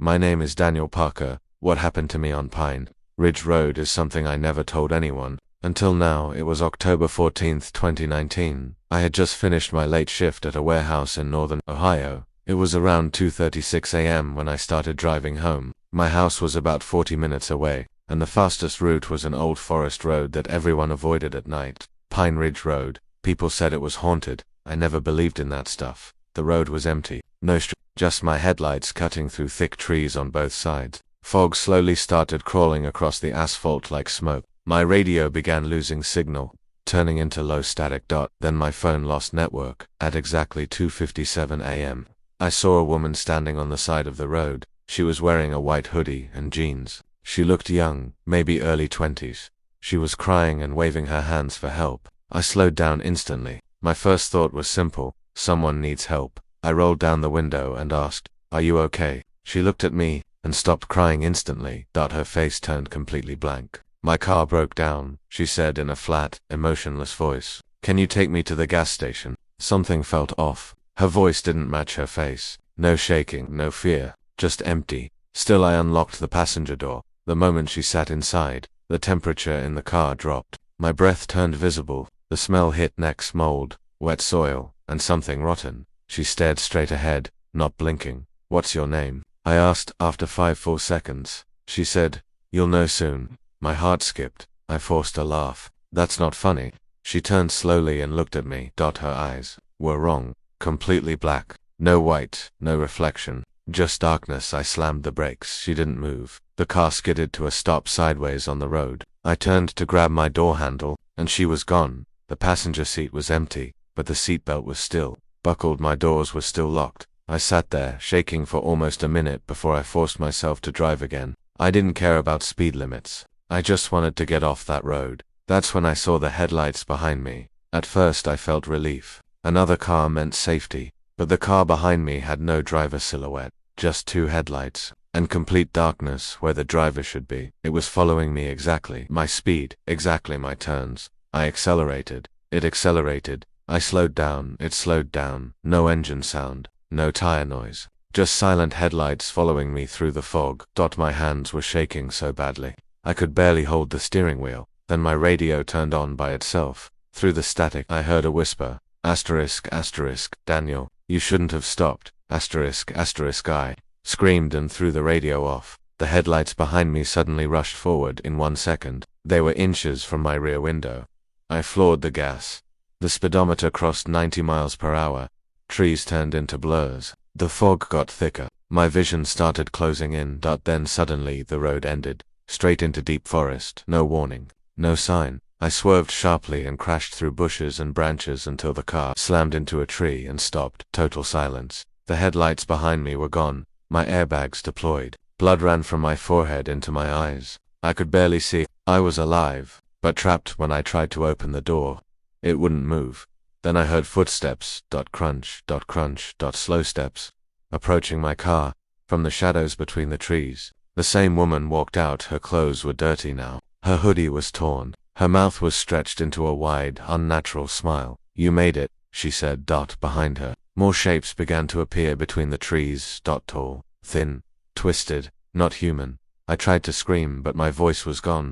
My name is Daniel Parker. What happened to me on Pine Ridge Road is something I never told anyone. Until now. It was October 14th, 2019. I had just finished my late shift at a warehouse in northern Ohio. It was around 2:36 a.m. when I started driving home. My house was about 40 minutes away, and the fastest route was an old forest road that everyone avoided at night. Pine Ridge Road. People said it was haunted. I never believed in that stuff. The road was empty. No street, just my headlights cutting through thick trees on both sides. Fog slowly started crawling across the asphalt like smoke. My radio began losing signal, turning into low static. Then my phone lost network. At exactly 2:57 a.m., I saw a woman standing on the side of the road. She was wearing a white hoodie and jeans. She looked young, maybe early 20s. She was crying and waving her hands for help. I slowed down instantly. My first thought was simple: someone needs help. I rolled down the window and asked, "Are you okay?" She looked at me and stopped crying instantly. Her face turned completely blank. "My car broke down," she said in a flat, emotionless voice. "Can you take me to the gas station?" Something felt off. Her voice didn't match her face. No shaking, no fear, just empty. Still, I unlocked the passenger door. The moment she sat inside, the temperature in the car dropped. My breath turned visible. The smell hit next: mold, wet soil, and something rotten. She stared straight ahead, not blinking. "What's your name?" I asked after 5 full seconds. She said, "You'll know soon." My heart skipped. I forced a laugh. "That's not funny." She turned slowly and looked at me. Her eyes were wrong. Completely black. No white, no reflection. Just darkness. I slammed the brakes. She didn't move. The car skidded to a stop sideways on the road. I turned to grab my door handle, and she was gone. The passenger seat was empty, but the seatbelt was still buckled. My doors were still locked. I sat there, shaking for almost a minute before I forced myself to drive again. I didn't care about speed limits. I just wanted to get off that road. That's when I saw the headlights behind me. At first I felt relief. Another car meant safety. But the car behind me had no driver silhouette, just 2 headlights, and complete darkness where the driver should be. It was following me exactly my speed, exactly my turns. I accelerated. It accelerated. I slowed down. It slowed down. No engine sound, no tire noise. Just silent headlights following me through the fog. My hands were shaking so badly. I could barely hold the steering wheel. Then my radio turned on by itself. Through the static, I heard a whisper. Asterisk, asterisk, "Daniel, you shouldn't have stopped." Asterisk, asterisk. I screamed and threw the radio off. The headlights behind me suddenly rushed forward in 1 second. They were inches from my rear window. I floored the gas. The speedometer crossed 90 miles per hour. Trees turned into blurs. The fog got thicker. My vision started closing in. Then suddenly the road ended. Straight into deep forest. No warning. No sign. I swerved sharply and crashed through bushes and branches until the car slammed into a tree and stopped. Total silence. The headlights behind me were gone. My airbags deployed. Blood ran from my forehead into my eyes. I could barely see. I was alive, but trapped. When I tried to open the door, it wouldn't move. Then I heard footsteps. Crunch, crunch, slow steps, approaching my car, from the shadows between the trees. The same woman walked out. Her clothes were dirty now. Her hoodie was torn. Her mouth was stretched into a wide, unnatural smile. "You made it," she said. Behind her, more shapes began to appear between the trees. Tall, thin, twisted, not human. I tried to scream, but my voice was gone.